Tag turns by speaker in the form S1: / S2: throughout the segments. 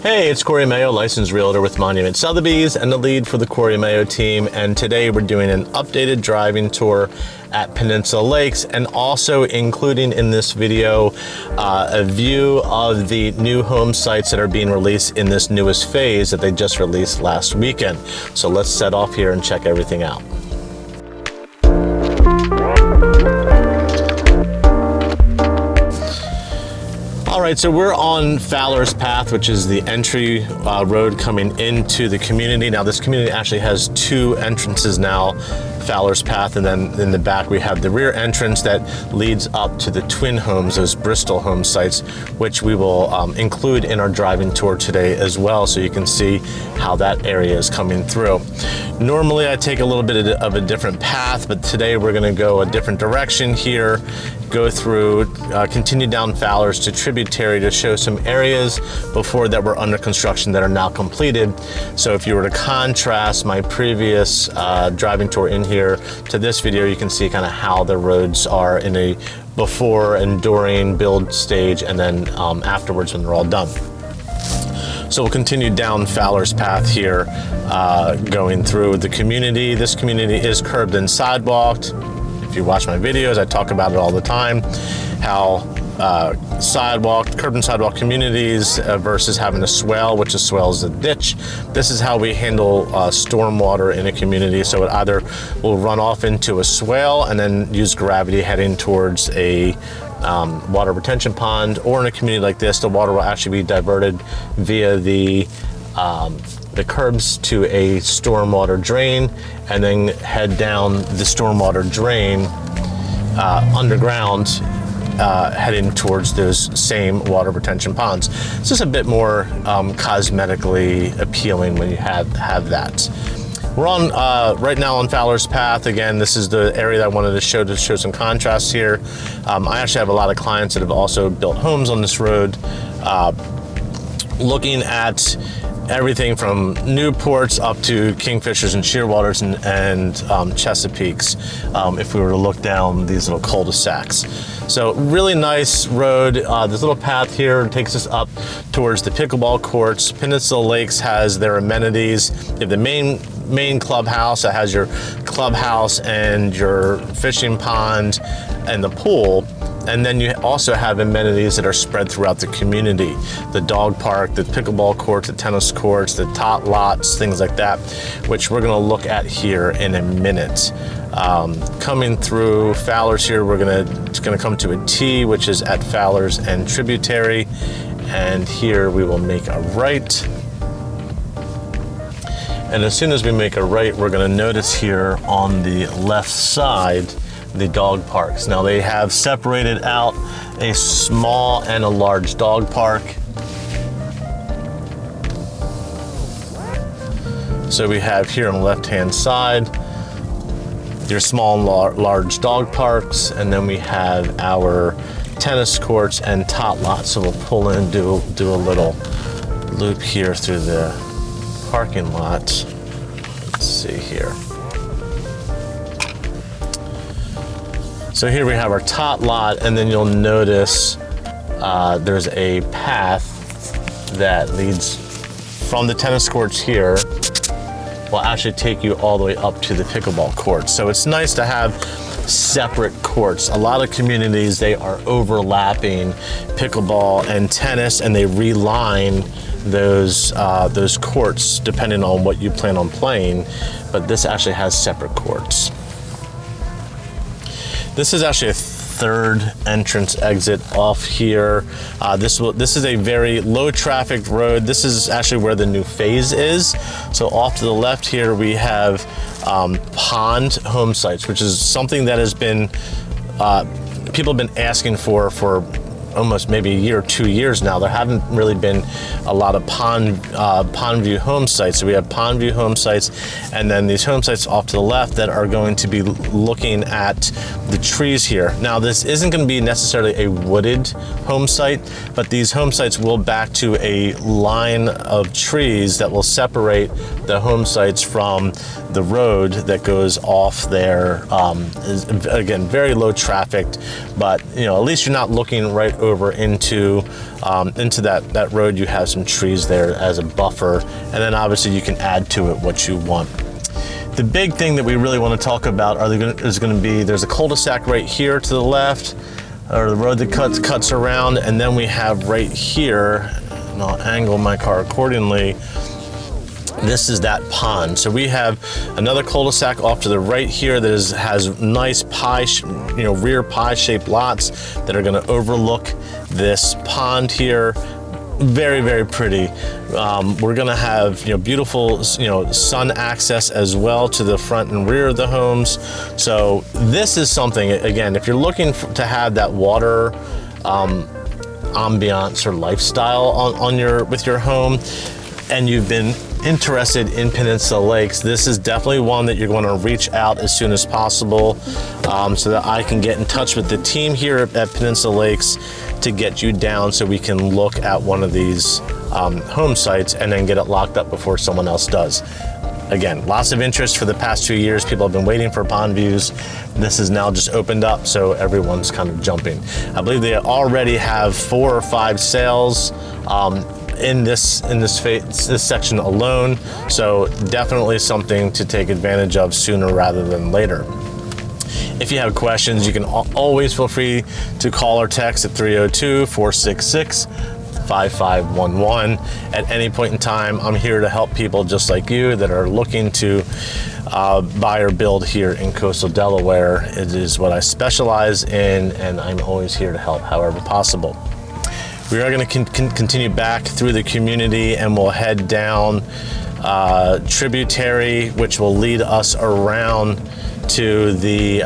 S1: Hey, it's Cory Mayo, licensed realtor with Monument Sothebys and the lead for the Cory Mayo team. And today we're doing an updated driving tour at Peninsula Lakes, and also including in this video a view of the new home sites that are being released in this newest phase that they just released last weekend. So let's set off here and check everything out. All right, so we're on Fowler's Path, which is the entry road coming into the community. Now, this community actually has two entrances now, Fowler's Path, and then in the back we have the rear entrance that leads up to the twin homes, those Bristol home sites, which we will include in our driving tour today as well, so you can see how that area is coming through. Normally I take a little bit of a different path, but today we're going to go a different direction here, go through, continue down Fowler's to Tributary to show some areas before that were under construction that are now completed. So if you were to contrast my previous driving tour in here to this video, you can see kind of how the roads are in a before and during build stage, and then afterwards when they're all done. So we'll continue down Fowler's Path here, going through the community. This community is curbed and sidewalked. If you watch my videos, I talk about it all the time, how curb and sidewalk communities versus having a swale, which a swale is a ditch. This is how we handle stormwater in a community. So it either will run off into a swale and then use gravity heading towards a water retention pond, or in a community like this, the water will actually be diverted via the curbs to a stormwater drain, and then head down the stormwater drain underground, heading towards those same water retention ponds. It's just a bit more cosmetically appealing when you have that. We're on right now on Fowler's Path. Again, this is the area that I wanted to show some contrast here. I actually have a lot of clients that have also built homes on this road, looking at everything from Newports up to Kingfishers and Shearwaters and Chesapeakes, if we were to look down these little cul-de-sacs. So really nice road. This little path here takes us up towards the pickleball courts. Peninsula Lakes has their amenities. You have the main clubhouse that has your clubhouse and your fishing pond and the pool. And then you also have amenities that are spread throughout the community. The dog park, the pickleball courts, the tennis courts, the tot lots, things like that, which we're gonna look at here in a minute. Coming through Fowler's here, it's gonna come to a T, which is at Fowler's and Tributary. And here we will make a right. And as soon as we make a right, we're gonna notice here on the left side, the dog parks. Now they have separated out a small and a large dog park. So we have here on the left-hand side, your small and large dog parks, and then we have our tennis courts and tot lots. So we'll pull in and do a little loop here through the parking lot. Let's see here. So here we have our tot lot, and then you'll notice there's a path that leads from the tennis courts here, will actually take you all the way up to the pickleball courts. So it's nice to have separate courts. A lot of communities, they are overlapping pickleball and tennis, and they reline those courts depending on what you plan on playing, but this actually has separate courts. This is actually a third entrance exit off here. This is a very low traffic road. This is actually where the new phase is. So off to the left here, we have pond home sites, which is something that has been, people have been asking for almost maybe a year or 2 years now. There haven't really been a lot of pond view home sites. So we have pond view home sites, and then these home sites off to the left that are going to be looking at the trees here. Now, this isn't going to be necessarily a wooded home site, but these home sites will back to a line of trees that will separate the home sites from the road that goes off there. Again, very low traffic, but at least you're not looking right over into that road. You have some trees there as a buffer, and then obviously you can add to it what you want. The big thing that we really want to talk about is going to be, there's a cul-de-sac right here to the left, or the road that cuts around, and then we have right here, and I'll angle my car accordingly, this is that pond. So we have another cul-de-sac off to the right here that has nice rear pie-shaped lots that are going to overlook this pond here. Very, very pretty. We're going to have beautiful sun access as well to the front and rear of the homes. So this is something, again, if you're looking to have that water ambiance or lifestyle with your home, and you've been interested in Peninsula Lakes, this is definitely one that you're going to reach out as soon as possible, so that I can get in touch with the team here at Peninsula Lakes to get you down so we can look at one of these home sites and then get it locked up before someone else does. Again, lots of interest for the past 2 years. People have been waiting for pond views. This is now just opened up, so everyone's kind of jumping. I believe they already have 4 or 5 sales in this section alone, so definitely something to take advantage of sooner rather than later. If you have questions, you can always feel free to call or text at 302-466-5511. At any point in time, I'm here to help people just like you that are looking to buy or build here in coastal Delaware. It is what I specialize in, and I'm always here to help however possible. We are going to continue back through the community, and we'll head down Tributary, which will lead us around to the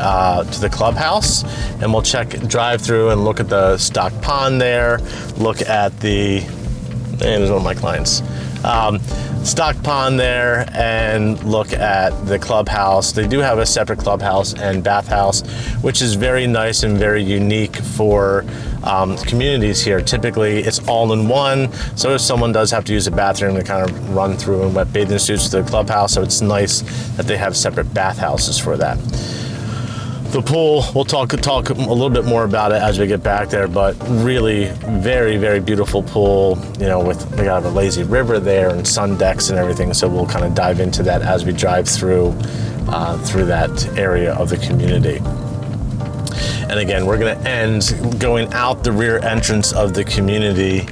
S1: clubhouse, and we'll drive through and look at the stock pond there, look at there's one of my clients, stock pond there, and look at the clubhouse. They do have a separate clubhouse and bathhouse, which is very nice and very unique for communities here. Typically it's all in one, so if someone does have to use a bathroom, they kind of run through in wet bathing suits to the clubhouse, so it's nice that they have separate bathhouses for that. The pool, we'll talk a little bit more about it as we get back there, but really very, very beautiful pool, we got a lazy river there and sun decks and everything, so we'll kind of dive into that as we drive through that area of the community. And again, we're going to end going out the rear entrance of the community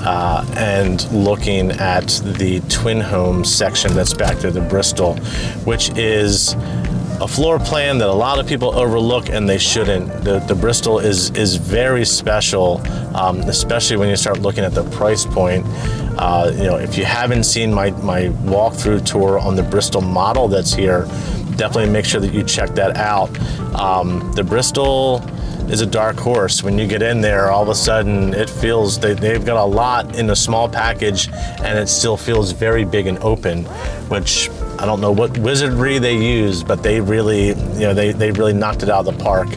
S1: and looking at the twin home section that's back there, the Bristol, which is a floor plan that a lot of people overlook, and they shouldn't. The Bristol is very special, especially when you start looking at the price point. If you haven't seen my walkthrough tour on the Bristol model that's here, definitely make sure that you check that out. The Bristol is a dark horse. When you get in there, all of a sudden it feels they've got a lot in a small package, and it still feels very big and open, which I don't know what wizardry they used, but they really, they really knocked it out of the park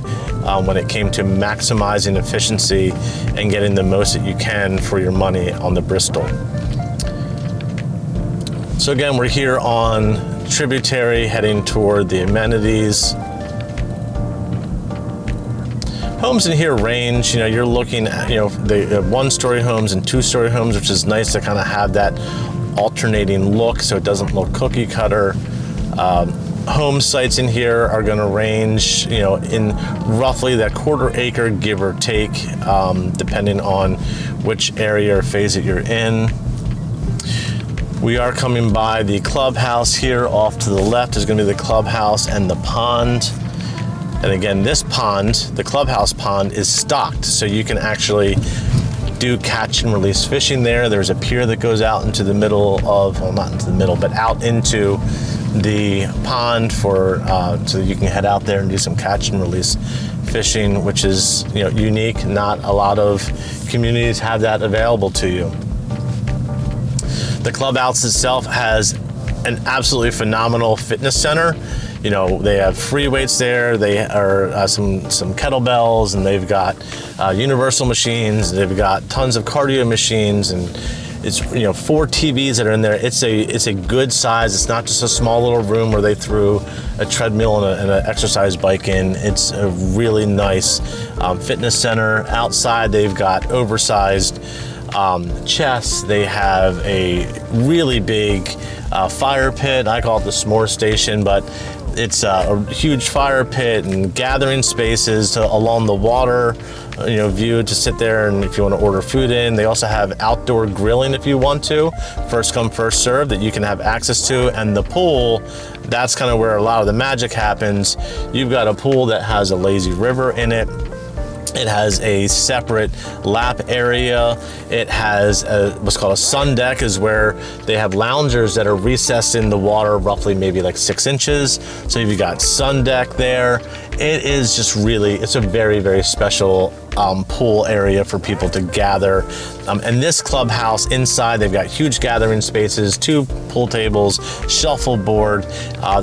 S1: when it came to maximizing efficiency and getting the most that you can for your money on the Bristol. So again, we're here on Tributary, heading toward the amenities. Homes in here range, you're looking at, the 1-story homes and 2-story homes, which is nice to kind of have that alternating look so it doesn't look cookie cutter. Home sites in here are going to range, in roughly that 1/4 acre, give or take, depending on which area or phase that you're in. We are coming by the clubhouse here. Off to the left is going to be the clubhouse and the pond. And again, this pond, the clubhouse pond, is stocked, so you can actually do catch and release fishing there. There's a pier that goes out into the middle of, well, not into the middle, but out into the pond so that you can head out there and do some catch and release fishing, which is unique. Not a lot of communities have that available to you. The clubhouse itself has an absolutely phenomenal fitness center. They have free weights there. They are some kettlebells, and they've got universal machines. They've got tons of cardio machines, and it's 4 TVs that are in there. It's a good size. It's not just a small little room where they threw a treadmill and an exercise bike in. It's a really nice fitness center. Outside, they've got oversized chests. They have a really big fire pit. I call it the s'more station, but it's a huge fire pit and gathering spaces along the water, view to sit there, and if you want to order food in. They also have outdoor grilling if you want to, first come first serve, that you can have access to. And the pool, that's kind of where a lot of the magic happens. You've got a pool that has a lazy river in it. It has a separate lap area. It has what's called a sun deck, is where they have loungers that are recessed in the water, roughly maybe like 6 inches. So you've got sun deck there. It is just really, it's a very, very special pool area for people to gather. And this clubhouse inside, they've got huge gathering spaces, 2 pool tables, shuffleboard.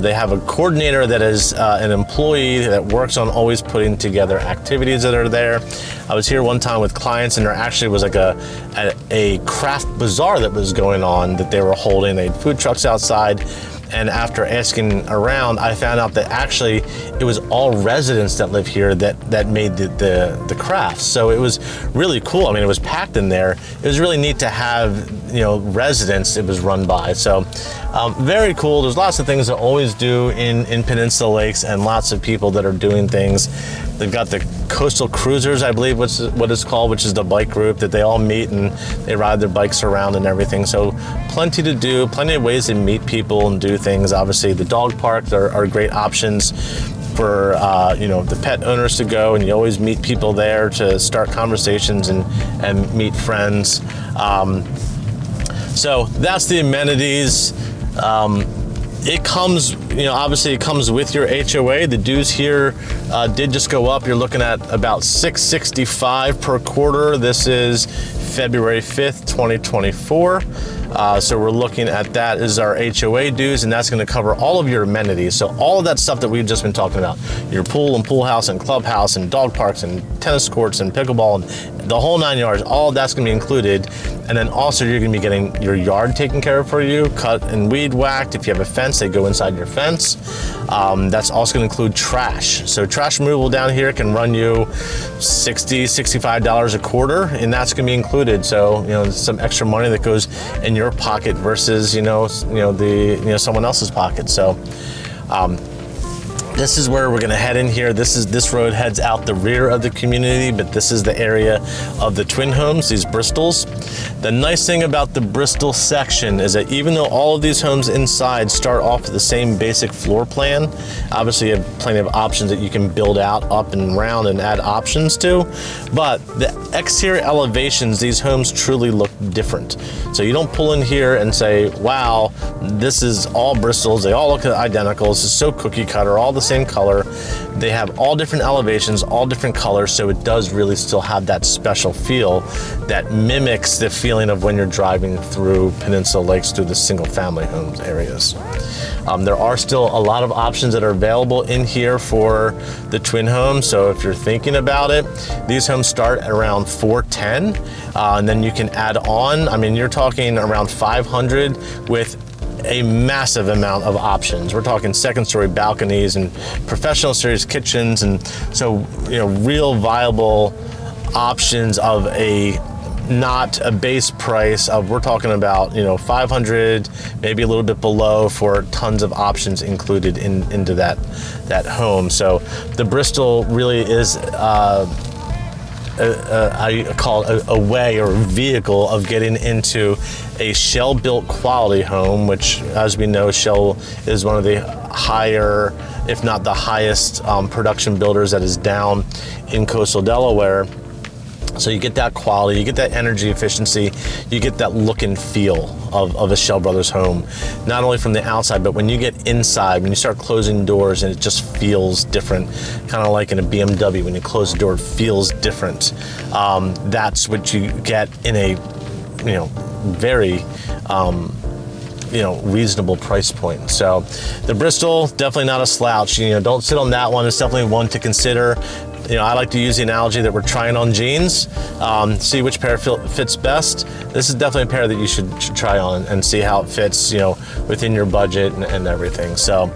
S1: They have a coordinator that is an employee that works on always putting together activities that are there. I was here one time with clients, and there actually was like a craft bazaar that was going on that they were holding. They had food trucks outside. And after asking around, I found out that actually it was all residents that live here that made the crafts. So it was really cool. I mean, it was packed in there. It was really neat to have, residents it was run by. So very cool. There's lots of things to always do in Peninsula Lakes, and lots of people that are doing things. They've got the coastal cruisers, I believe what it's called, which is the bike group that they all meet and they ride their bikes around and everything. So plenty to do, plenty of ways to meet people and do things. Obviously, the dog parks are great options for the pet owners to go, and you always meet people there to start conversations and meet friends. So that's the amenities. It comes, obviously it comes with your HOA. The dues here did just go up. You're looking at about $665 per quarter. This is February 5th, 2024. So we're looking at that as our HOA dues, and that's going to cover all of your amenities. So all of that stuff that we've just been talking about, your pool and pool house and clubhouse and dog parks and tennis courts and pickleball and the whole 9 yards, all of that's going to be included. And then also you're going to be getting your yard taken care of for you, cut and weed whacked. If you have a fence, they go inside your fence. That's also going to include trash. So trash removal down here can run you $60, $65 a quarter, and that's going to be included. So, some extra money that goes in your pocket versus, someone else's pocket. So, this is where we're going to head in here. This road heads out the rear of the community, but this is the area of the twin homes, these Bristols. The nice thing about the Bristol section is that even though all of these homes inside start off with the same basic floor plan, obviously you have plenty of options that you can build out up and around and add options to, but the exterior elevations, these homes truly look different. So you don't pull in here and say, wow, this is all Bristols, they all look identical, this is so cookie cutter, all the same color. They have all different elevations, all different colors, so it does really still have that special feel that mimics the feeling of when you're driving through Peninsula Lakes through the single family homes areas. There are still a lot of options that are available in here for the twin homes. So if you're thinking about it, these homes start at around $410, and then you can add on. I mean, you're talking around $500 with a massive amount of options. We're talking second story balconies and professional series kitchens, and so real viable options of not a base price of, we're talking about $500, maybe a little bit below, for tons of options included into that home. So the Bristol really is I call it a way or a vehicle of getting into a Schell built quality home, which, as we know, Schell is one of the higher, if not the highest production builders that is down in coastal Delaware. So you get that quality, you get that energy efficiency, you get that look and feel of a Schell Brothers home, not only from the outside, but when you get inside, when you start closing doors, and it just feels different, kind of like in a BMW, when you close the door, it feels different. That's what you get in a very reasonable price point. So the Bristol, definitely not a slouch. Don't sit on that one. It's definitely one to consider. I like to use the analogy that we're trying on jeans, see which pair fits best. This is definitely a pair that you should try on and see how it fits, within your budget and everything. So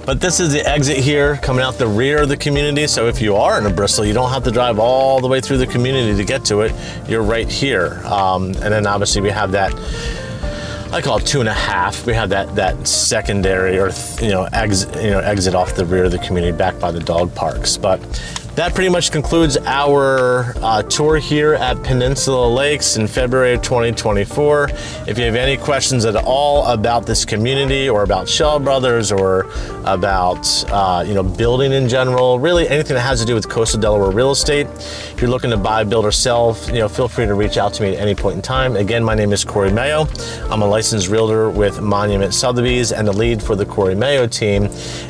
S1: But this is the exit here coming out the rear of the community. So if you are in Bristol, you don't have to drive all the way through the community to get to it. You're right here. And then obviously we have that, I call it 2.5. We have that secondary or exit off the rear of the community back by the dog parks. But that pretty much concludes our tour here at Peninsula Lakes in February of 2024. If you have any questions at all about this community or about Schell Brothers or about building in general, really anything that has to do with coastal Delaware real estate, if you're looking to buy, build, or sell, feel free to reach out to me at any point in time. Again, my name is Cory Mayo. I'm a licensed realtor with Monument Sotheby's and the lead for the Cory Mayo Team,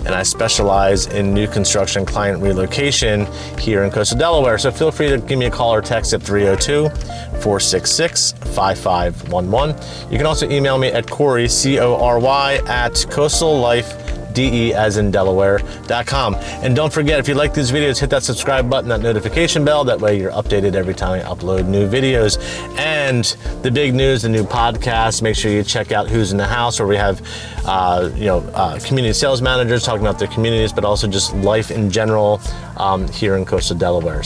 S1: and I specialize in new construction client relocation here in coastal Delaware. So feel free to give me a call or text at 302-466-5511. You can also email me at Cory, C-O-R-Y, at coastallife.de.com. And don't forget, if you like these videos, hit that subscribe button, that notification bell. That way you're updated every time I upload new videos. And the big news, the new podcast, make sure you check out Who's in the House, where we have community sales managers talking about their communities, but also just life in general here in coastal Delaware.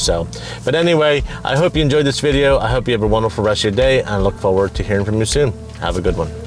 S1: But anyway, I hope you enjoyed this video. I hope you have a wonderful rest of your day, and I look forward to hearing from you soon. Have a good one.